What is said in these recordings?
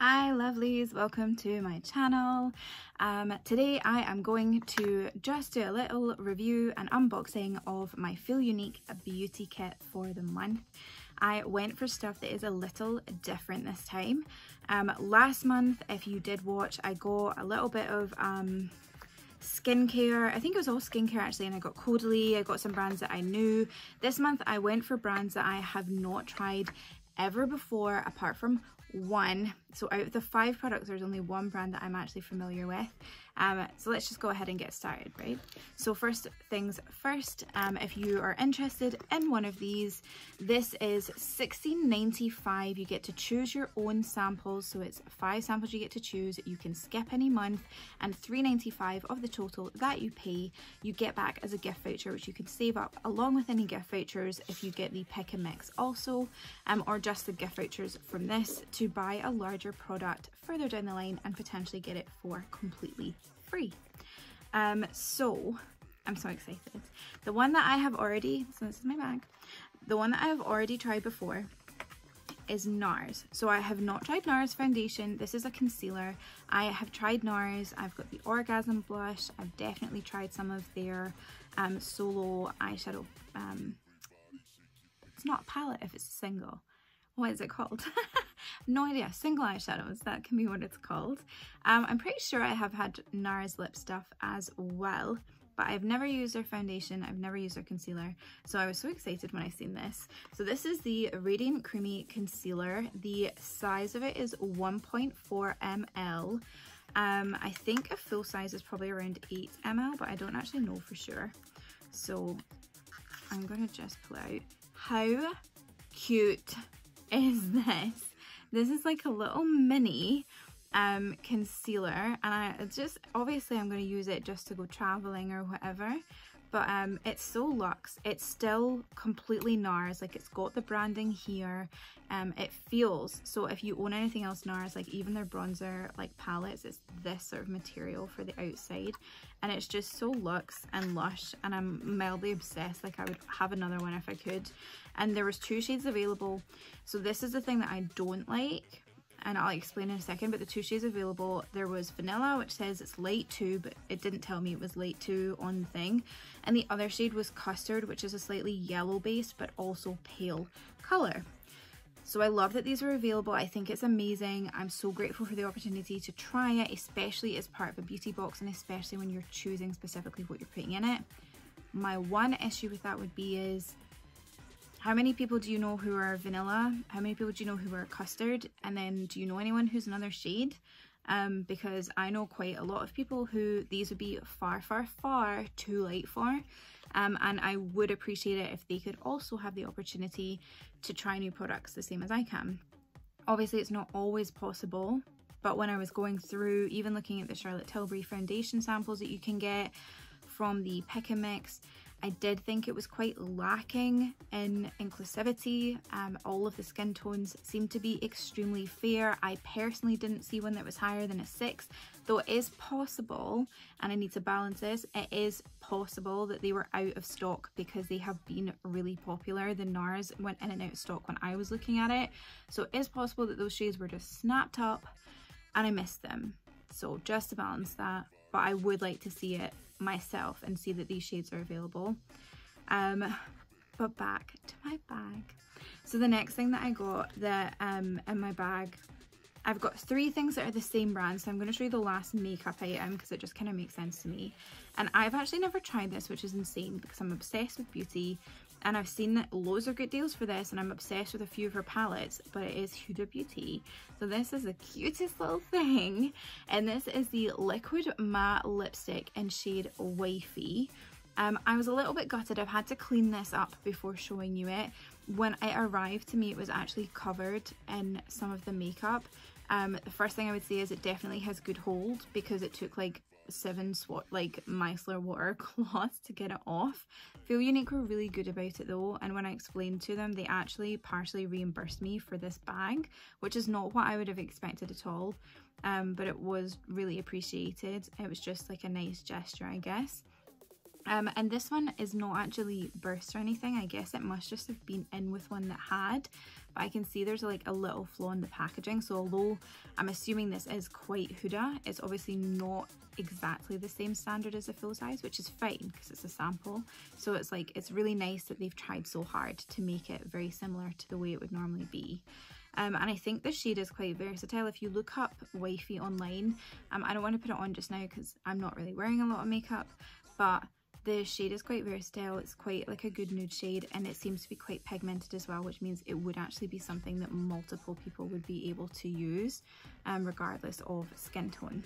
Hi lovelies, welcome to my channel. Today I am going to just do a little review and unboxing of my Feel Unique beauty kit for the month. I went for stuff that is a little different this time. Last month, if you did watch, I got a little bit of skincare. I think it was all skincare actually, and I got Caudalie, I got some brands that I knew. This month I went for brands that I have not tried ever before apart from one. So out of the 5 products, there's only one brand that I'm actually familiar with. So let's just go ahead and get started, right? So first things first, if you are interested in one of these, this is $16.95. You get to choose your own samples, so it's 5 samples you get to choose. You can skip any month, and $3.95 of the total that you pay you get back as a gift voucher, which you can save up along with any gift vouchers if you get the pick and mix also, or just the gift vouchers from this to buy a larger product further down the line and potentially get it for completely free. So I'm so excited. The one that I have already, so this is my bag, the one that I have already tried before is NARS. So I have not tried NARS foundation. This is a concealer. I have tried NARS. I've got the Orgasm blush. I've definitely tried some of their solo eyeshadow. It's not a palette if it's a single. What is it called? No idea. Single eyeshadows, that can be what it's called. I'm pretty sure I have had NARS lip stuff as well, but I've never used their foundation, I've never used their concealer, so I was so excited when I seen this. So this is the Radiant Creamy Concealer. The size of it is 1.4 ml. I think a full size is probably around 8 ml, but I don't actually know for sure. So I'm gonna just pull out. How cute is this? This is like a little mini concealer, and it's just, obviously I'm going to use it just to go traveling or whatever, but it's so luxe. It's still completely NARS, like it's got the branding here. It feels, so if you own anything else NARS, like even their bronzer like palettes, it's this sort of material for the outside, and it's just so luxe and lush, and I'm mildly obsessed. Like I would have another one if I could. And there was 2 shades available. So this is the thing that I don't like, and I'll explain in a second, but the 2 shades available, there was vanilla, which says it's light 2, but it didn't tell me it was light 2 on the thing, and the other shade was custard, which is a slightly yellow base but also pale color. So I love that these are available. I think it's amazing. I'm so grateful for the opportunity to try it, especially as part of a beauty box, and especially when you're choosing specifically what you're putting in it. My one issue with that would be is, how many people do you know who are vanilla? How many people do you know who are custard? And then do you know anyone who's another shade? Because I know quite a lot of people who these would be far, far, far too light for. And I would appreciate it if they could also have the opportunity to try new products the same as I can. Obviously, it's not always possible, but when I was going through, even looking at the Charlotte Tilbury foundation samples that you can get from the pick and mix, I did think it was quite lacking in inclusivity. All of the skin tones seem to be extremely fair. I personally didn't see one that was higher than a 6, though it is possible, and I need to balance this, it is possible that they were out of stock because they have been really popular. The NARS went in and out of stock when I was looking at it. So it is possible that those shades were just snapped up and I missed them. So just to balance that, but I would like to see it myself and see that these shades are available. But back to my bag. So the next thing that I got that in my bag, I've got 3 things that are the same brand, so I'm going to show you the last makeup item because it just kind of makes sense to me. And I've actually never tried this, which is insane because I'm obsessed with beauty, and I've seen that loads of good deals for this, and I'm obsessed with a few of her palettes, but it is Huda Beauty. So this is the cutest little thing, and this is the Liquid Matte Lipstick in shade Wifey. I was a little bit gutted. I've had to clean this up before showing you it. When it arrived to me, it was actually covered in some of the makeup. The first thing I would say is it definitely has good hold because it took like 7 micellar water cloths to get it off. Feel Unique were really good about it though, and when I explained to them, they actually partially reimbursed me for this bag, which is not what I would have expected at all, but it was really appreciated. It was just like a nice gesture, I guess. And this one is not actually burst or anything. I guess it must just have been in with one that had, but I can see there's like a little flaw in the packaging. So although I'm assuming this is quite Huda, it's obviously not exactly the same standard as a full size, which is fine because it's a sample. So it's like, it's really nice that they've tried so hard to make it very similar to the way it would normally be. And I think the shade is quite versatile. If you look up wifey online, I don't want to put it on just now because I'm not really wearing a lot of makeup, but the shade is quite versatile. It's quite like a good nude shade, and it seems to be quite pigmented as well, which means it would actually be something that multiple people would be able to use, regardless of skin tone.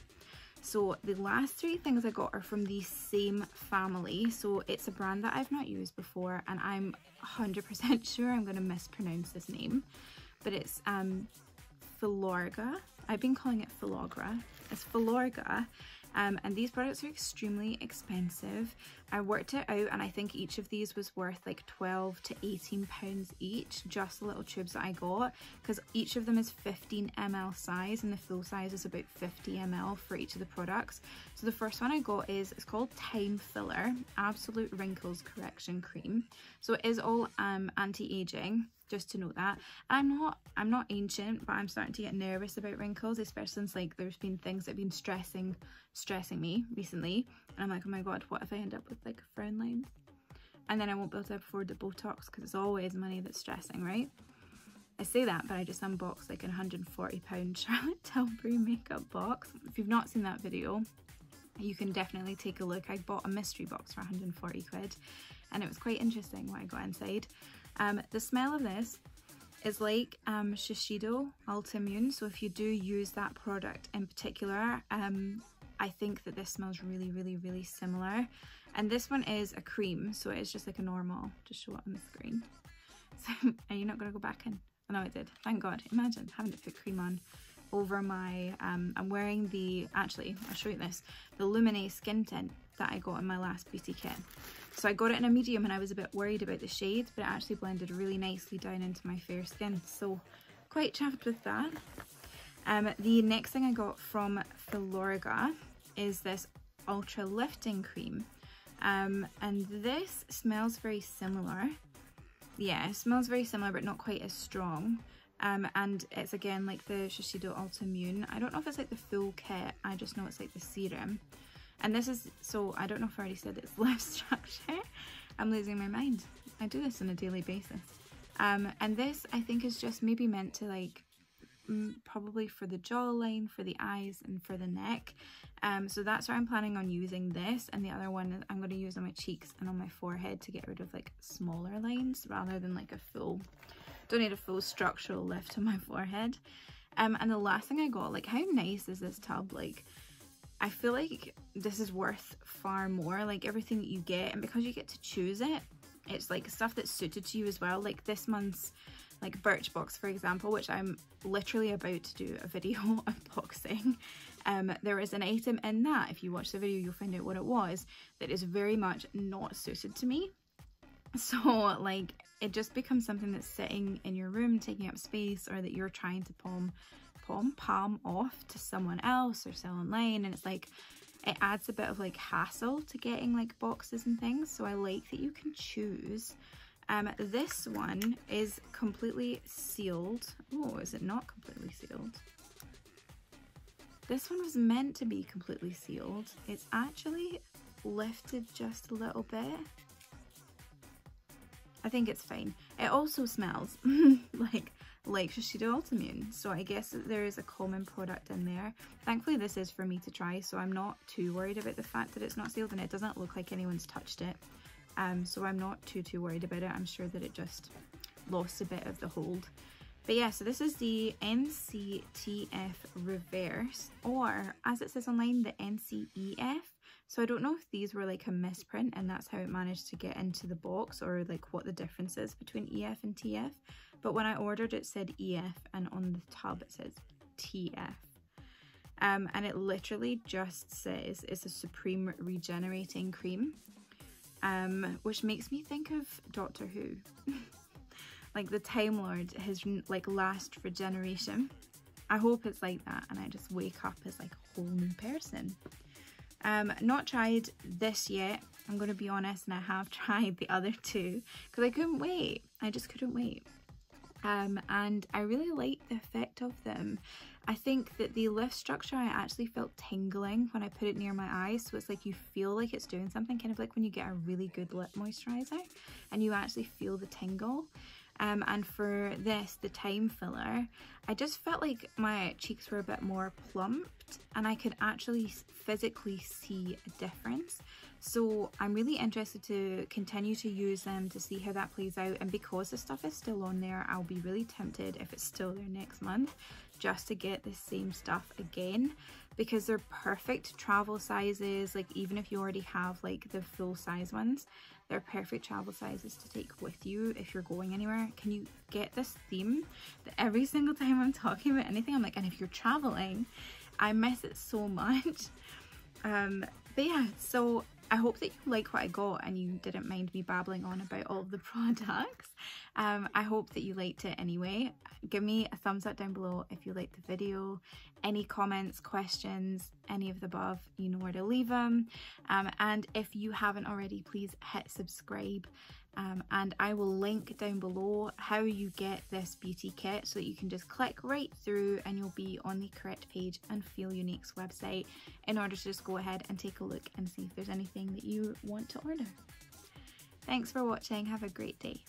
So the last three things I got are from the same family. So it's a brand that I've not used before, and I'm 100% sure I'm going to mispronounce this name, but it's Filogra. I've been calling it Filogra. It's Filogra. And these products are extremely expensive. I worked it out, and I think each of these was worth like 12 to 18 pounds each, just the little tubes that I got, because each of them is 15 ml size, and the full size is about 50 ml for each of the products. So the first one I got is, it's called Time Filler Absolute Wrinkles Correction Cream. So it is all anti-aging, just to note that. I'm not ancient, but I'm starting to get nervous about wrinkles, especially since like there's been things that have been stressing me recently, and I'm like, oh my god, what if I end up with like frown lines, and then I won't be able to afford the Botox, because it's always money that's stressing, right? I say that, but I just unboxed like a £140 Charlotte Tilbury makeup box. If you've not seen that video, you can definitely take a look. I bought a mystery box for 140 quid, and it was quite interesting what I got inside. The smell of this is like Shiseido Ultimune, so if you do use that product in particular, I think that this smells really, really, really similar. And this one is a cream, so it's just like a normal, just show it on the screen. So, are you not going to go back in? Oh no, I did, thank god. Imagine having to put cream on over my, I'm wearing the, actually, I'll show you this, the Luminate skin tint that I got in my last beauty kit. So I got it in a medium, and I was a bit worried about the shade, but it actually blended really nicely down into my fair skin, so quite chuffed with that. The next thing I got from Filogra is this Ultra Lifting Cream, and this smells very similar. Yeah, it smells very similar, but not quite as strong. And it's again like the Shiseido Ultimune. I don't know if it's like the full kit, I just know it's like the serum. And this is, so I don't know if I already said it's lip structure. I'm losing my mind. I do this on a daily basis. And this I think is just maybe meant to like, probably for the jawline, for the eyes, and for the neck. So that's where I'm planning on using this, and the other one I'm going to use on my cheeks and on my forehead to get rid of like smaller lines, rather than like a full, don't need a full structural lift on my forehead. And the last thing I got, like how nice is this tub? Like I feel like this is worth far more, like everything that you get, and because you get to choose it, it's like stuff that's suited to you as well. Like this month's like Birchbox, for example, which I'm literally about to do a video unboxing. There is an item in that, if you watch the video you'll find out what it was, that is very much not suited to me. So like it just becomes something that's sitting in your room taking up space, or that you're trying to palm off to someone else or sell online, and it's like it adds a bit of like hassle to getting like boxes and things. So I like that you can choose. This one is completely sealed. Oh, is it not completely sealed? This one was meant to be completely sealed. It's actually lifted just a little bit. I think it's fine. It also smells like Shiseido Ultimune, so I guess that there is a common product in there. Thankfully this is for me to try, so I'm not too worried about the fact that it's not sealed, and it doesn't look like anyone's touched it. So I'm not too worried about it. I'm sure that it just lost a bit of the hold. But yeah, so this is the NCTF Reverse, or as it says online, the NCEF. So I don't know if these were like a misprint and that's how it managed to get into the box, or like what the difference is between EF and TF. But when I ordered it said EF, and on the tub it says TF. And it literally just says it's a Supreme Regenerating Cream, which makes me think of Doctor Who. Like the Time Lord, his like last regeneration. I hope it's like that and I just wake up as like a whole new person. Not tried this yet. I'm going to be honest, and I have tried the other two because I couldn't wait. I just couldn't wait. And I really like the effect of them. I think that the lift structure, I actually felt tingling when I put it near my eyes, so it's like you feel like it's doing something, kind of like when you get a really good lip moisturizer and you actually feel the tingle. And for this, the time filler, I just felt like my cheeks were a bit more plumped and I could actually physically see a difference. So I'm really interested to continue to use them to see how that plays out, and because the stuff is still on there, I'll be really tempted if it's still there next month just to get the same stuff again, because they're perfect travel sizes. Like even if you already have like the full size ones, they're perfect travel sizes to take with you if you're going anywhere. Can you get this theme that every single time I'm talking about anything, I'm like, and if you're traveling, I miss it so much. But yeah, so I hope that you like what I got and you didn't mind me babbling on about all of the products. I hope that you liked it anyway. Give me a thumbs up down below if you liked the video. Any comments, questions, any of the above, you know where to leave them. And if you haven't already, please hit subscribe. And I will link down below how you get this beauty kit so that you can just click right through and you'll be on the correct page and Feel Unique's website in order to just go ahead and take a look and see if there's anything that you want to order. Thanks for watching. Have a great day.